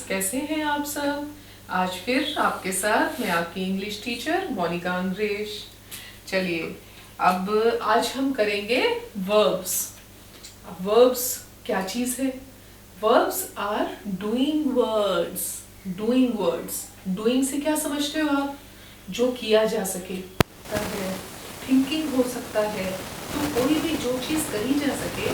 कैसे हैं आप सब। आज फिर आपके साथ मैं आपकी इंग्लिश टीचर मोनिका अंग्रेज। चलिए अब आज हम करेंगे वर्ब्स। अब वर्ब्स क्या चीज़ है? Verbs are doing words. Doing words, doing से क्या समझते हो आप? जो किया जा सके है, थिंकिंग हो सकता है, तो कोई भी जो चीज़ करी जा सके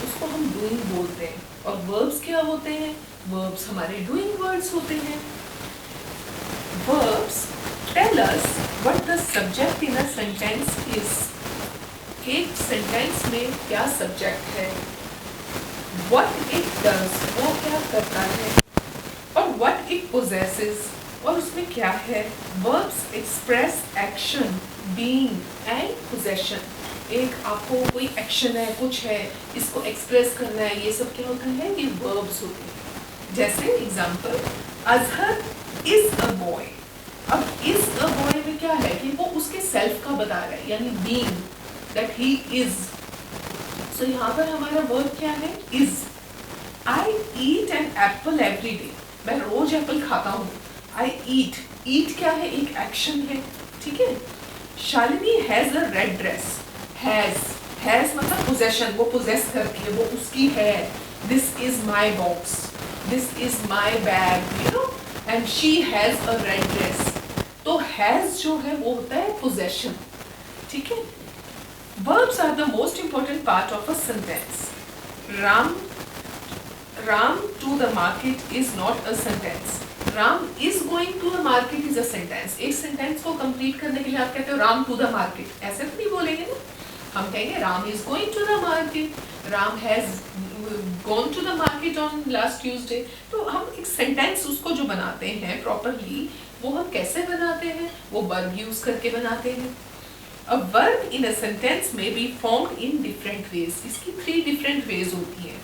उसको हम डूइंग बोलते हैं। और वर्ब्स क्या होते हैं? वर्ब्स हमारे डूइंग वर्ड्स होते हैं। Verbs tell us what the subject in a sentence is. एक सेंटेंस में क्या सब्जेक्ट है, व्हाट इट डज, वो क्या करता है, और व्हाट इट पोजेसेस, और उसमें क्या है। Verbs express action, being and possession. एक आपको कोई एक्शन है, कुछ है, इसको एक्सप्रेस करना है, ये सब क्या होता है? ये वर्ब्स होते हैं। जैसे example, Azhar is a boy. अब इज अ बॉय में क्या है कि वो उसके सेल्फ का बता रहा है, यानी बीइंग, दैट ही इज। सो यहाँ पर हमारा वर्ब क्या है? Is. I eat an apple every day. मैं रोज एप्पल खाता हूँ। आई ईट, ईट क्या है? एक एक्शन है, ठीक है। Shalini has a red dress. Has मतलब पोजेशन, वो पोजेस करती है, वो उसकी है। This is my box, this is my bag, you know, and she has a red dress. तो हैज जो है वो होता है पोजेशन, ठीक है। Verbs are the most important part of a sentence. Ram to the market is not a sentence. Ram is going to the market is a sentence. एक sentence को complete करने के लिए आप कहते हो Ram to the market, ऐसे तो नहीं बोलेंगे ना। हम कहेंगे Ram is going to the market. Ram has gone to the market on last Tuesday. तो हम एक sentence उसको जो बनाते हैं properly, वो हम कैसे बनाते हैं? वो verb use करके बनाते हैं। A verb in a sentence may be formed in different ways. इसकी 3 different ways होती हैं,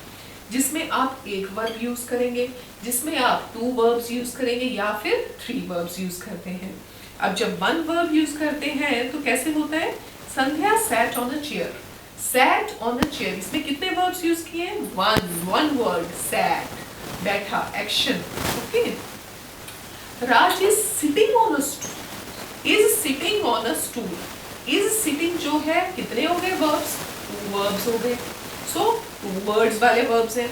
जिसमें आप एक वर्ब यूज करेंगे, जिसमें आप 2 verbs यूज करेंगे, या फिर 3 verbs यूज करते हैं। अब जब 1 verb यूज करते हैं तो कैसे होता है? संध्या sat on a chair. Sat on a chair, इसमें कितने verbs यूज किए हैं? one word, sat, बैठा, action, okay. Raj is sitting on a stool. Is sitting on a stool. Is sitting जो है कितने हो गए verbs? 2 verbs हो गए। So 2 words वाले verbs हैं।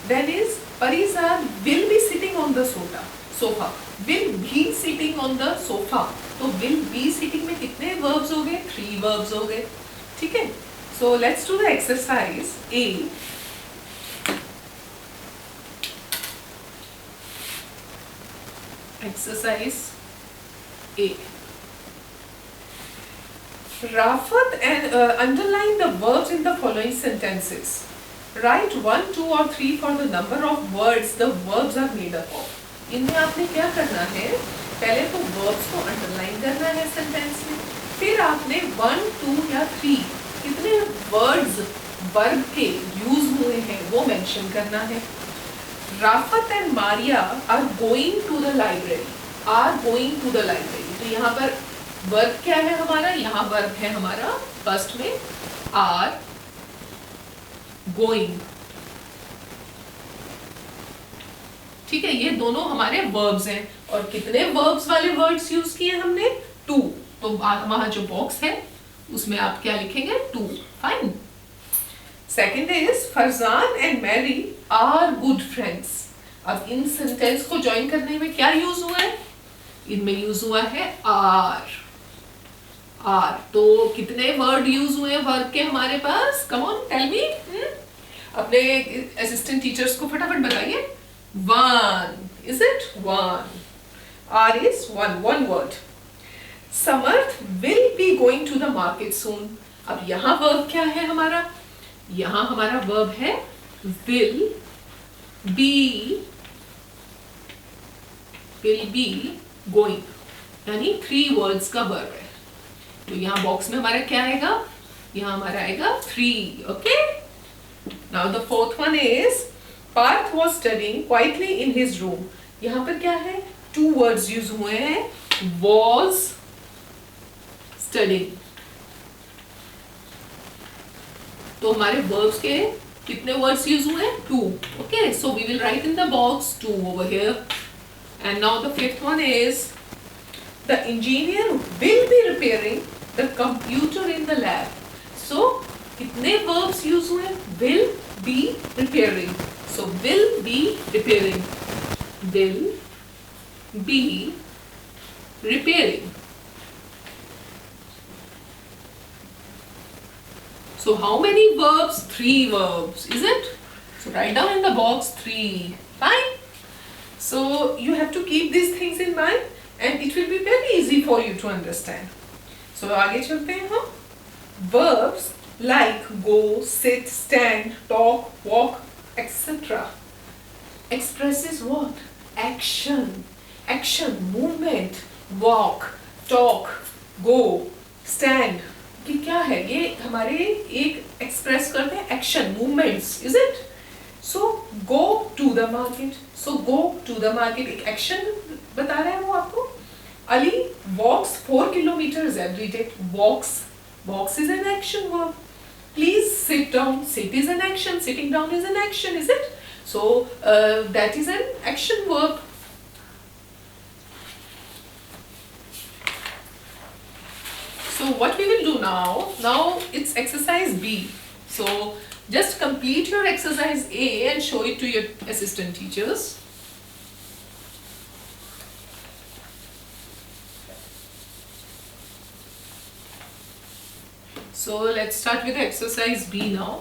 Then is Parizar will be sitting on the sofa. Will be sitting on the sofa. तो will be sitting में कितने verbs हो गए? 3 verbs हो गए, ठीक है। So let's do the exercise A. Exercise A. Rafat and underline the verbs in the following sentences. Write 1, 2 or 3 for the number of words the verbs are made up of. इनमें आपने क्या करना है? पहले तो verbs को underline करना है sentence में, फिर आपने 1, 2 या 3 कितने words verb के use हुए हैं वो mention करना है। Rafat and Maria are going to the library. Are going to the library. तो यहाँ पर वर्ब क्या है हमारा? यहाँ वर्ब है हमारा फर्स्ट में आर गोइंग, ठीक है। ये दोनों हमारे वर्ब्स हैं। और कितने वर्ब्स वाले वर्ड्स यूज किए हमने? 2। तो वहां जो बॉक्स है उसमें आप क्या लिखेंगे? 2। Fine. Second is Farzan and Mary are good friends. अब इन सेंटेंस को ज्वाइन करने में क्या यूज हुआ है? इनमें यूज हुआ है आर। तो कितने वर्ड यूज हुए वर्ब के हमारे पास? Come on tell me. अपने असिस्टेंट टीचर्स को फटाफट बताइए। 1, is it? 1। Are is 1 word. Samarth will be going to the market soon. अब यहाँ वर्ब क्या है हमारा? यहाँ हमारा वर्ब है विल बी गोइंग, यानी 3 वर्ड्स का वर्ब है। तो यहाँ बॉक्स में हमारा क्या आएगा? यहाँ हमारा आएगा 3, okay. Now the fourth one is Parth was studying quietly in his room. यहाँ पर क्या है? 2 वर्ड्स यूज हुए हैं, was studying। तो हमारे वर्ब्स के कितने वर्ड्स यूज हुए? 2. Okay, so we will write in the box 2 over here. And now the fifth one is the engineer will be repairing the computer in the lab. So कितने verbs use हुए? Will be repairing. So will be repairing. Will be repairing. So how many verbs? 3 verbs, is it? So write down in the box 3. Fine. So you have to keep these things in mind and it will be very easy for you to understand. So आगे चलते हैं हम. Verbs like go, sit, stand, talk, walk, etc. expresses what? Action. Action, movement, walk, talk, go, stand. कि क्या है? ये हमारे एक एक्सप्रेस करते हैं action, movements, is it? So go to the market. So go to the market एक action बता रहा है वो आपको. Ali walks 4 kilometres every day. Walks is an action verb. Please sit down. Sit is an action. Sitting down is an action, is it? So that is an action verb. So what we will do now it's exercise B. So just complete your exercise A and show it to your assistant teachers. So let's start with exercise B now.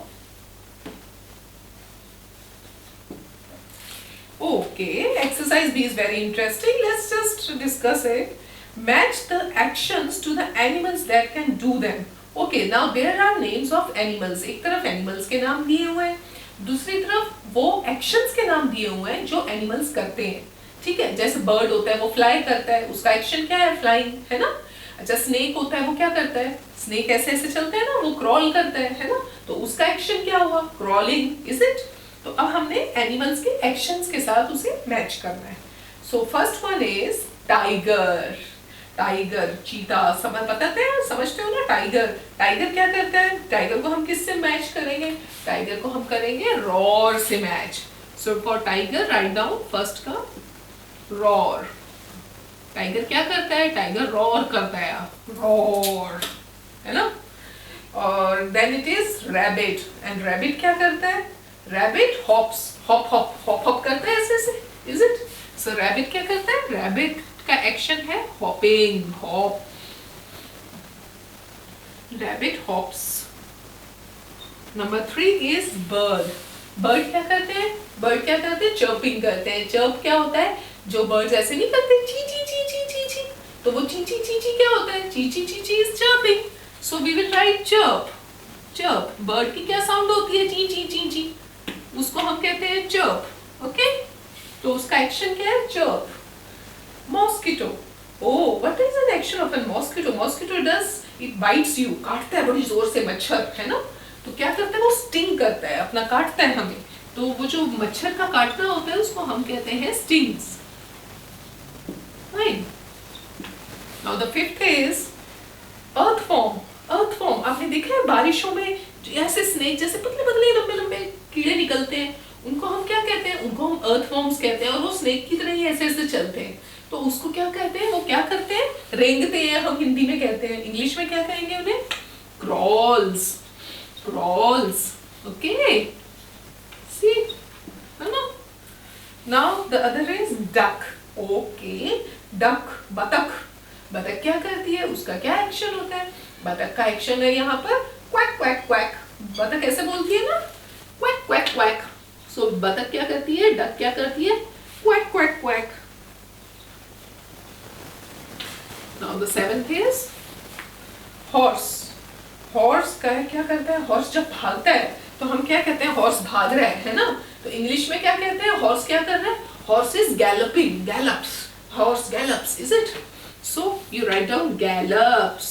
Okay, exercise B is very interesting. Let's just discuss it. Match the actions to the animals that can do them. Okay, now there are names of animals. एक तरफ animals के नाम दिए हुए हैं, दूसरी तरफ वो actions के नाम दिए हुए हैं जो animals करते हैं. ठीक है, जैसे bird होता है वो fly करता है, उसका action क्या है? Flying, है ना? अच्छा, snake होता है वो क्या करता है? Snake ऐसे ऐसे चलता है ना, वो crawl करता है ना? तो उसका action क्या हुआ? Crawling, is it? तो अब हमने animals के actions के साथ उसे match करना है. So first one is tiger. Tiger, चीता, समझते हो ना? टाइगर क्या करता है? टाइगर को हम किससे मैच करेंगे? टाइगर को हम करेंगे रॉर से match. So for tiger write down first का रॉर. टाइगर क्या करता है? टाइगर रॉर करता है, रॉर, है ना? और then it is rabbit. And rabbit क्या करता है? रैबिट हॉप्स, हॉप करता है ऐसे ऐसे, इज इट? सो रैबिट क्या करता है? रैबिट का एक्शन है hopping, hop. Rabbit hops. Number 3 is bird. Bird क्या करते हैं? बर्ड क्या करते हैं? चर्पिंग करते हैं. चर्प क्या होता है? जो बर्ड्स ऐसे नहीं करते ची ची ची ची ची ची, तो वो ची ची ची ची क्या होता है? ची ची ची ची is chirping. So we will write chirp. Chirp. Bird की क्या साउंड होती है? ची ची ची ची. उसको हम कहते हैं चर्प. ओके, तो उसका एक्शन क्या है? Chirp. Mosquito. Oh, what is an action of a mosquito? Mosquito does, it bites you. काटता है बड़ी जोर से मच्छर, है ना? तो क्या करता है? वो sting करता है, अपना काटता है हमें. तो वो जो मच्छर का काटना होता है उसको हम कहते हैं stings. Fine. Now the fifth is earthworm. Earthworm. आपने देखा है बारिशों में ऐसे स्नेक जैसे पतले पतले लंबे लंबे कीड़े निकलते हैं, उनको हम क्या कहते हैं? उनको हम earthworms कहते हैं. और वो स्नेक की तरह ही ऐसे ऐसे चलते हैं. तो उसको क्या कहते हैं? वो क्या करते हैं? रेंगते हैं, हम हिंदी में कहते हैं. इंग्लिश में क्या कहेंगे उन्हें? क्रॉल्स. क्रॉल्स. ओके, सी, है ना? Now the other is duck. Okay, duck, बतख. बतख क्या करती है? उसका क्या एक्शन होता है? बतख का एक्शन है यहाँ पर क्वैक क्वैक क्वैक. बतख ऐसे बोलती है ना, क्वैक क्वैक क्वैक. सो बतख क्या करती है? डक क्या करती है? Quack quack quack. Now the seventh is horse. Horse का क्या करता है? Horse जब भागता है तो हम क्या कहते हैं? Horse भाग रहा है ना? तो इंग्लिश में क्या कहते हैं? Horse क्या कर रहा है? Horse is galloping, gallops. Horse gallops, is it? So you write down gallops.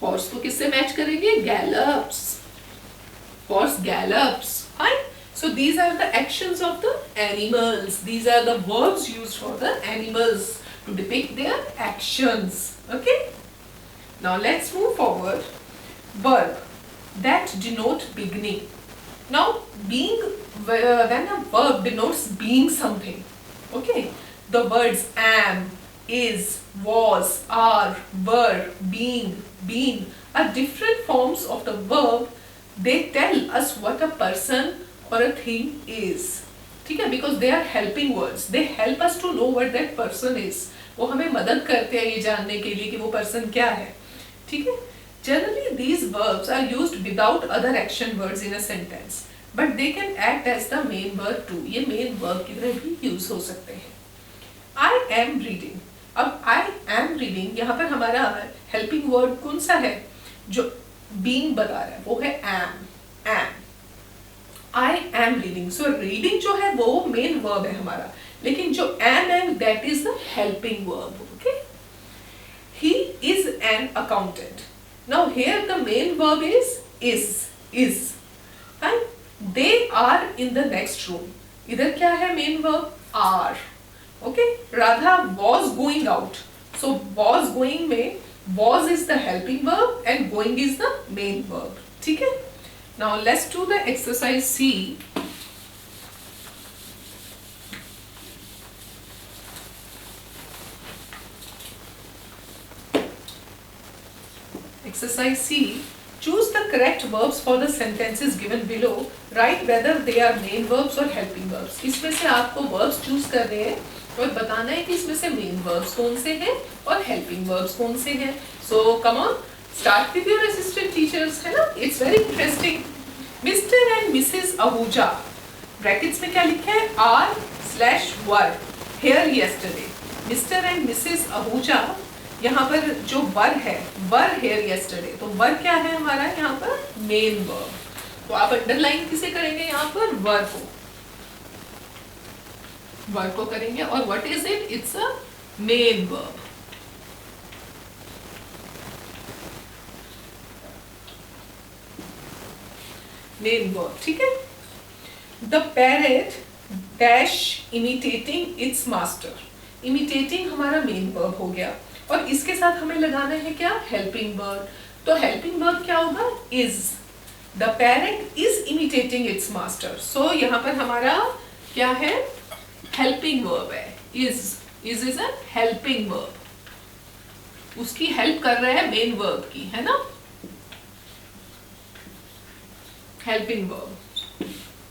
Horse को किससे मैच करेंगे? Gallops. Horse gallops. Fine. So these are the actions of the animals. These are the verbs used for the animals to depict their actions. Okay? Now let's move forward. Verb that denote beginning. Now being, when a verb denotes being something, okay, the words am, is, was, are, were, being, been are different forms of the verb. They tell us what a person or a thing is. ठीक है, because they are helping words, they help us to know what that person is. वो हमें मदद करते हैं ये जानने के लिए कि वो person क्या है. ठीक है. Generally these verbs are used without other action words in a sentence, but they can act as the main verb too. ये main verb की तरह भी use हो सकते हैं. I am reading. अब I am reading यहाँ पर हमारा helping word कौन सा है जो being बता रहा है, वो है am. I am reading. So reading जो है वो main verb है हमारा, लेकिन जो am है that is the helping verb. Okay. He is an accountant. Now here the main verb is. And they are in the next room. इधर क्या है main verb? Are. Okay. Radha was going out. So was going में was is the helping verb and going is the main verb. ठीक है. Now let's do the exercise C. Exercise C. Choose the correct verbs for the sentences given below. Write whether they are main verbs or helping verbs. इसमें से आपको verbs choose करने हैं और बताना है कि इसमें से main verbs कौन से हैं और helping verbs कौन से हैं. So come on. Start with your assistant teachers, है ना? It's very interesting. Mr. and Mrs. Ahuja. Brackets में क्या लिखा है? are/were here yesterday. Mr. and Mrs. Ahuja. यहाँ पर जो were है, were here yesterday. तो were क्या है हमारा यहाँ पर? Main verb. तो आप underline किसे करेंगे यहाँ पर? were को. were को करेंगे और what is it? It's a main verb. Main verb, ठीक है? The parrot dash imitating its master. Imitating हमारा main verb हो गया और इसके साथ हमें लगाना है क्या? Helping verb. तो helping verb क्या होगा? Is. The parrot is imitating its master. So यहाँ पर हमारा क्या है? Helping verb है. Is a helping verb. उसकी help कर रहा है main verb की, है ना? Helping verb.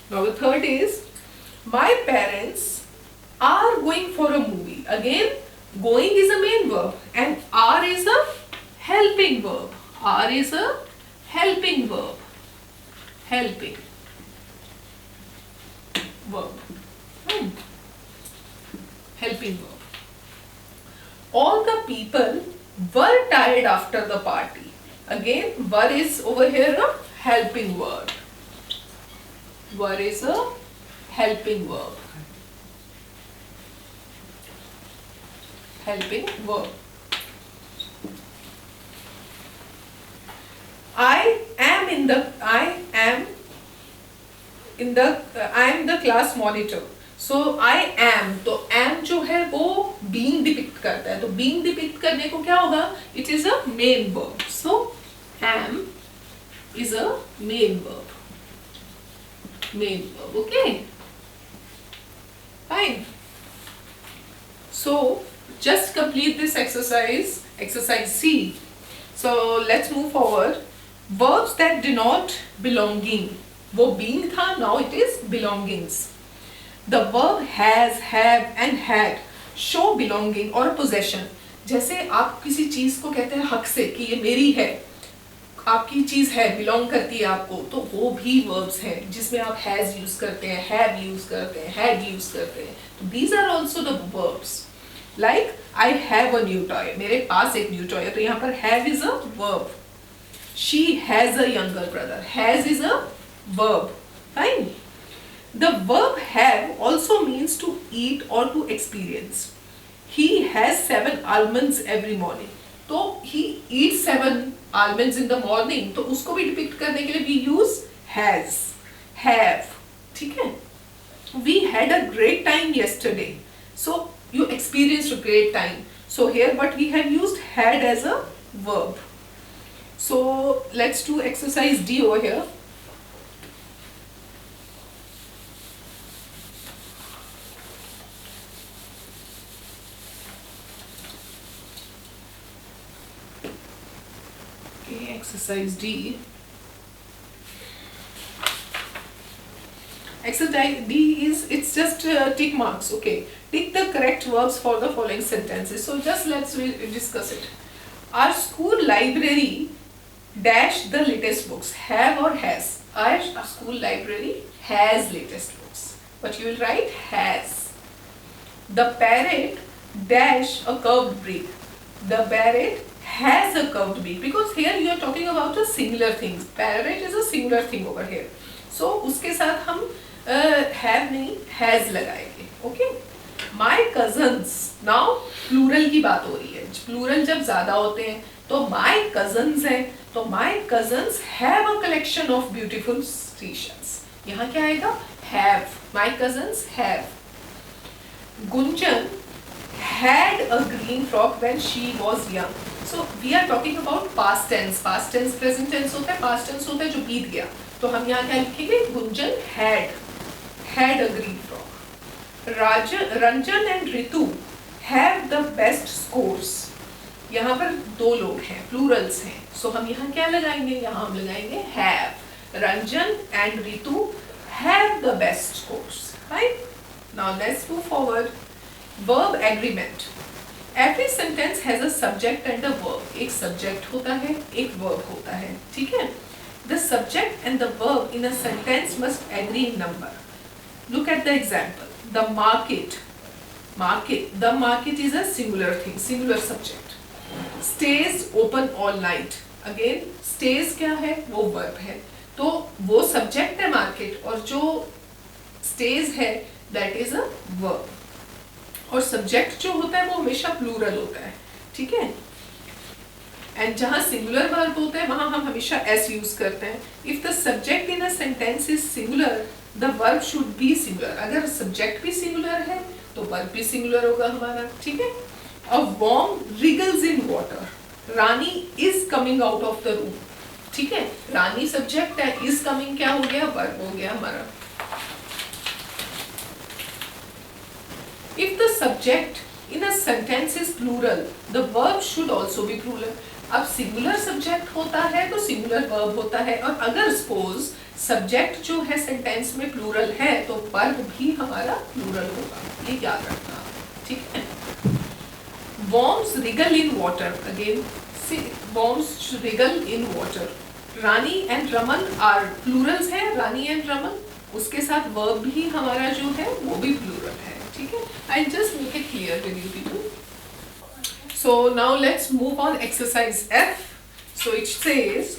Now the third is, my parents are going for a movie. Again, going is a main verb and are is a helping verb. Are is a helping verb. Helping verb. Helping verb. All the people were tired after the party. Again, were is over here a helping word. Were is a helping verb. Helping verb. I am the class monitor. So I am, तो am जो है वो being depict करता है. तो being depict करने को क्या होगा? It is a main verb. So am is a main verb. Main verb, okay? Fine. So just complete this exercise C. So let's move forward. Verbs that denote belonging. वो being था, now it is belongings. The verb has, have and had show belonging or possession. जैसे आप किसी चीज को कहते हैं हक से कि ये मेरी है, आपकी चीज है, बिलोंग करती है आपको, तो वो भी verbs हैं जिसमें आप has यूज करते हैं, have यूज करते हैं, had यूज करते हैं. तो these are also the verbs. Like I have a new toy. मेरे पास एक new toy है, तो यहाँ पर have is a verb. She has a younger brother. Has is a verb. Fine. The verb have also means to eat or to experience. He has 7 almonds every morning. तो he eats 7 almonds in the morning. तो उसको भी depict करने के लिए we use has, have. ठीक है? We had a great time yesterday. So you experienced a great time. So here what we have used had as a verb. So let's do exercise D over here. Okay, exercise D. Exercise D is, it's just tick marks. Okay, tick the correct verbs for the following sentences. So just let's discuss it. Our school library dash the latest books. Have or has? Our school library has latest books. But you will write has. The parrot dash a curved beak. The parrot has a curved beak, because here you are talking about a singular thing. Parrot is a singular thing over here. So उसके साथ हम have नहीं has लगाएंगे. Okay? My cousins. Now plural की बात हो रही है. Plural जब ज़्यादा होते हैं तो my cousins है. तो my cousins have a collection of beautiful seashells. यहाँ क्या आएगा? Have. My cousins have. Gunjan had a green frock when she was young. So we are talking about past tense. Past tense, present tense होता है, past tense होता है जो बीत गया. तो हम यहाँ क्या लिखेंगे? Gunjan had a green frock. Ranjan and Ritu have the best scores. यहाँ पर दो लोग हैं, plurals हैं. So हम यहाँ क्या लगाएंगे? यहाँ हम लगाएंगे have. Ranjan and Ritu have the best scores. Right? Now let's move forward. Verb agreement. Every sentence has a subject and a verb. एक subject होता है, एक verb होता है, ठीक है? The subject and the verb in a sentence must agree in number. Look at the example. The market. Market. The market is a singular thing, singular subject. Stays open all night. Again, stays क्या है? वो verb है. तो वो subject है market, और जो stays है that is a verb. और सब्जेक्ट जो होता है वो हमेशा प्लूरल होता है, ठीक है? एंड जहाँ सिंगुलर वर्ब होता है वहाँ हम हमेशा एस यूज करते हैं. If the subject in a sentence is singular, the verb should be singular. अगर सब्जेक्ट भी सिंगुलर है तो वर्ब भी सिंगुलर होगा हमारा, ठीक है? A worm wriggles in water. Rani is coming out of the room, ठीक है? रानी सब्जेक्ट है, इज कमिंग क्या हो गया? वर्ब हो गया हमारा. If the subject in a sentence is plural, the verb should also be plural. अब singular subject होता है तो singular verb होता है, और अगर suppose subject जो है sentence में plural है तो verb भी हमारा plural होगा. ये याद रखना, ठीक है? Worms wriggle in water. Again, see, worms wriggle in water. Rani and Raman are plurals है, Rani and Raman. उसके साथ verb भी हमारा जो है वो भी plural है, ठीक है? I'll just make it clear with you people. So now let's move on exercise F. So it says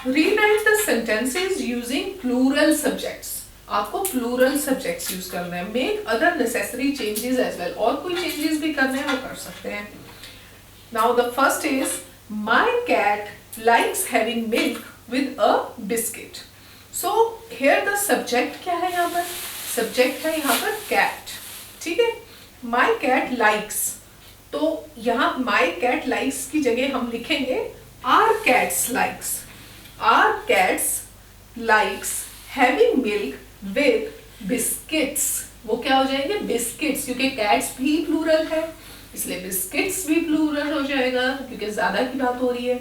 rewrite the sentences using plural subjects. आपको plural subjects use करना है. Make other necessary changes as well. और कोई changes भी करने हैं वो कर सकते हैं. Now the first is my cat likes having milk with a biscuit. So here the subject क्या है यहाँ पर? Subject है यहाँ पर cat. ठीक है? My cat likes. तो यहाँ my cat likes की जगह हम लिखेंगे our cats likes. Our cats likes having milk with biscuits. वो क्या हो जाएंगे? Biscuits, क्योंकि cats भी plural है, इसलिए biscuits भी plural हो जाएगा, क्योंकि ज़्यादा की बात हो रही है.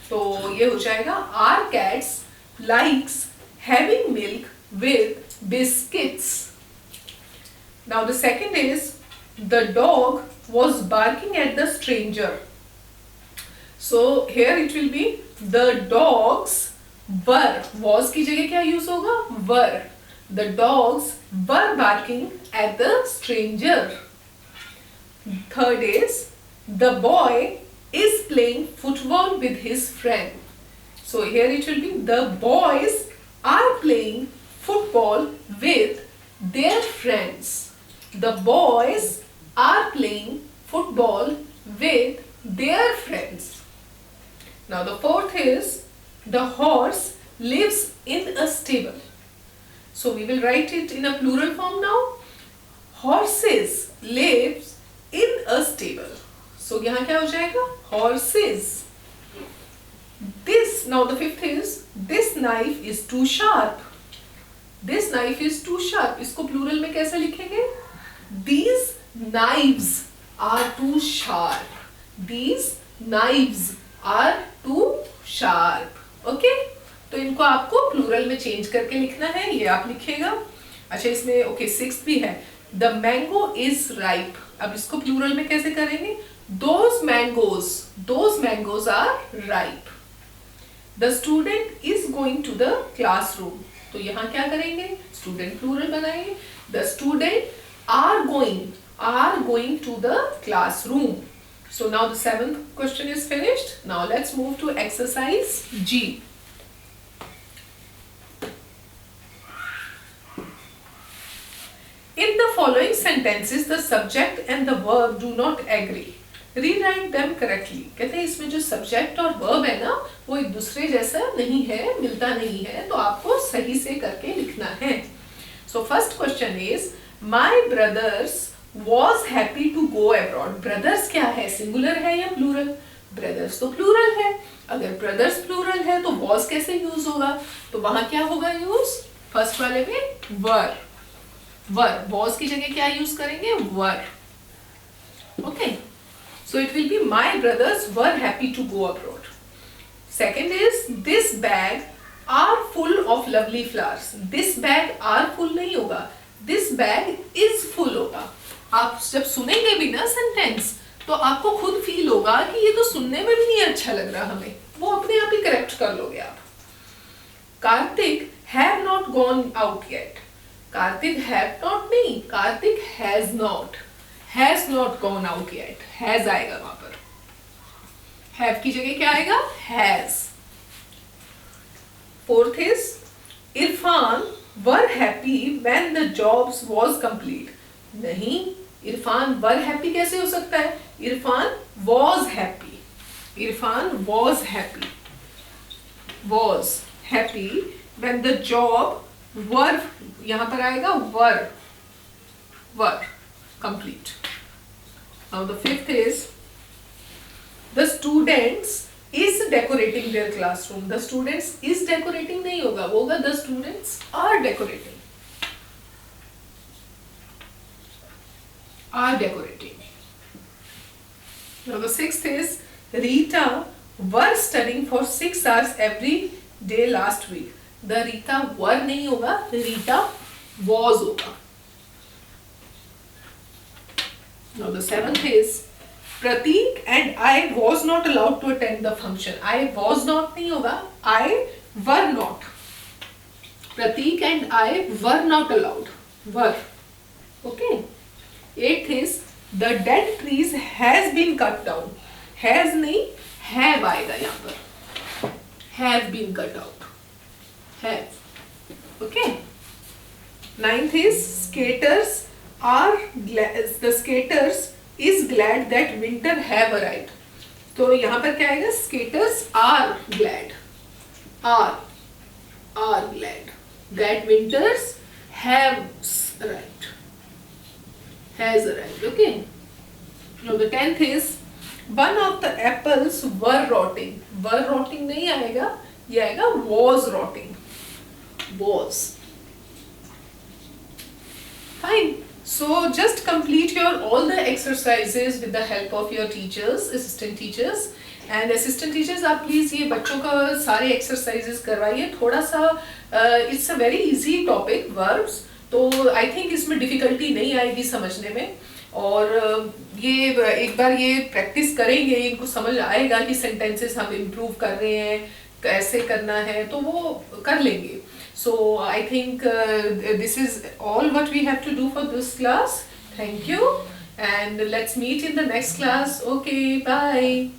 तो ये हो जाएगा our cats likes having milk with biscuits. Now the second is the dog was barking at the stranger. So here it will be the dogs were. Was की जगह क्या use होगा? Were. The dogs were barking at the stranger. Third is the boy is playing football with his friend. So here it will be the boys are playing football with their friends. The boys are playing football with their friends. Now the fourth is the horse lives in a stable. So we will write it in a plural form now. Horses lives in a stable. So यहाँ क्या हो जाएगा? Horses. This, now the fifth is this knife is too sharp. This knife is too sharp. इसको plural में कैसे लिखेंगे? These knives are too sharp. These knives are too sharp. Okay, तो इनको आपको प्लूरल में चेंज करके लिखना है, ये आप लिखेगा. अच्छा, इसमें ओके सिक्स भी है. The mango is ripe. अब इसको प्लूरल में कैसे करेंगे? Those mangoes are ripe. The student is going to the classroom. तो यहाँ क्या करेंगे? स्टूडेंट प्लूरल बनाएंगे. The student are going to the classroom. So now the seventh question is finished. Now let's move to exercise G. In the following sentences, the subject and the verb do not agree. Rewrite them correctly. कहते हैं इसमें जो subject और verb है ना, वो एक दूसरे जैसा नहीं है, मिलता नहीं है, तो आपको सही से करके लिखना है. So first question is, my brothers was happy to go abroad. Brothers क्या है? Singular है या plural? Brothers तो plural है. अगर brothers plural है तो was कैसे use होगा? तो वहाँ क्या होगा use? First वाले में were. Was की जगह क्या use करेंगे? Were. Okay. So it will be my brothers were happy to go abroad. Second is, this bag are full of lovely flowers. This bag are full नहीं होगा. This bag is full होगा. आप जब सुनेंगे भी ना sentence, तो आपको खुद फील होगा कि ये तो सुनने में भी नहीं अच्छा लग रहा हमें, वो अपने आप ही करेक्ट कर लोगे आप. Kartik have not gone out yet. Kartik have not नहीं, Kartik has not gone out yet. Has आएगा वहां पर. हैव की जगह क्या आएगा? Has. Fourth is, Irfan were happy when the jobs was completed. नहीं, इरफान वर हैप्पी कैसे हो सकता है? Irfan was happy. Was happy when the job were, यहां पर आएगा were complete. Now the fifth is, the students is decorating their classroom. The students is decorating नहीं होगा, वो होगा the students are decorating. Now the sixth is, Rita were studying for 6 hours every day last week. The Rita were नहीं होगा, Rita was होगा. Now the seventh is, Pratik and I was not allowed to attend the function. I was not नहीं होगा, I were not. Pratik and I were not allowed. Were. Okay. Eighth is, the dead trees has been cut down. Has नहीं, have आएगा यहाँ पर. Have been cut out. Have. Okay. Ninth is, skaters are glad. The skaters is glad that winter have arrived. तो यहाँ पर क्या आएगा? Skaters are glad. Are glad that winters have arrived. Has arrived. Okay. Now the 10th is, one of the apples were rotting. Were rotting नहीं आएगा, ये आएगा was rotting. Was. Fine. So just complete all the exercises with the help of your teachers, assistant teachers. And assistant teachers, आप please ये बच्चों का सारे exercises करवाइए. थोड़ा सा it's a very easy topic, verbs. तो आई थिंक इसमें डिफिकल्टी नहीं आएगी समझने में. और ये एक बार ये प्रैक्टिस करेंगे, इनको समझ आएगा कि सेंटेंसेस हम इम्प्रूव कर रहे हैं, कैसे करना है, तो वो कर लेंगे. So I think this is all what we have to do for this class. Thank you and let's meet in the next class. Okay, bye.